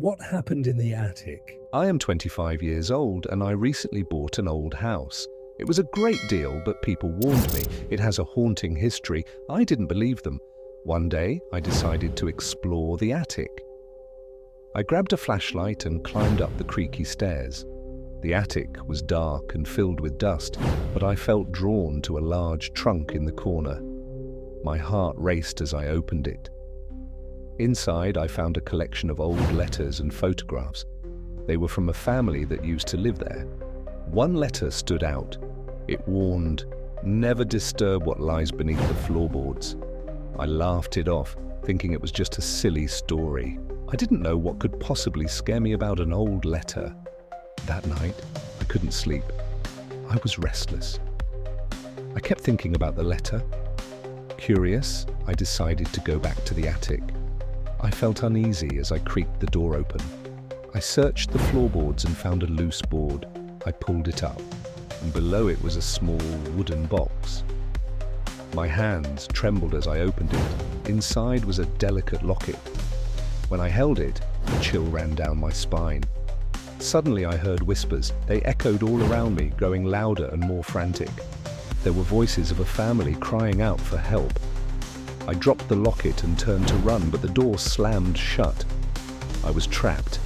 What happened in the attic? I am 25 years old and I recently bought an old house. It was a great deal, but people warned me. It has a haunting history. I didn't believe them. One day, I decided to explore the attic. I grabbed a flashlight and climbed up the creaky stairs. The attic was dark and filled with dust, but I felt drawn to a large trunk in the corner. My heart raced as I opened it. Inside, I found a collection of old letters and photographs. They were from a family that used to live there. One letter stood out. It warned, "Never disturb what lies beneath the floorboards." I laughed it off, thinking it was just a silly story. I didn't know what could possibly scare me about an old letter. That night, I couldn't sleep. I was restless. I kept thinking about the letter. Curious, I decided to go back to the attic. I felt uneasy as I creaked the door open. I searched the floorboards and found a loose board. I pulled it up, and below it was a small wooden box. My hands trembled as I opened it. Inside was a delicate locket. When I held it, a chill ran down my spine. Suddenly I heard whispers. They echoed all around me, growing louder and more frantic. There were voices of a family crying out for help. I dropped the locket and turned to run, but the door slammed shut. I was trapped.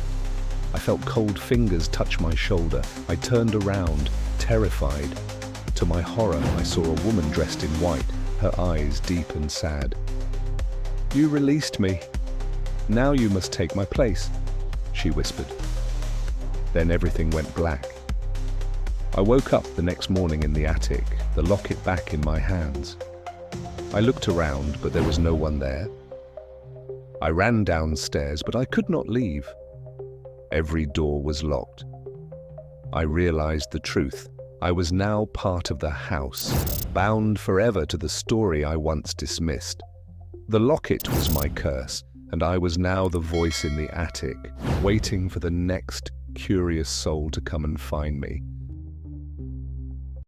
I felt cold fingers touch my shoulder. I turned around, terrified. To my horror, I saw a woman dressed in white, her eyes deep and sad. "You released me. Now you must take my place," she whispered. Then everything went black. I woke up the next morning in the attic, the locket back in my hands. I looked around, but there was no one there. I ran downstairs, but I could not leave. Every door was locked. I realized the truth. I was now part of the house, bound forever to the story I once dismissed. The locket was my curse, and I was now the voice in the attic, waiting for the next curious soul to come and find me.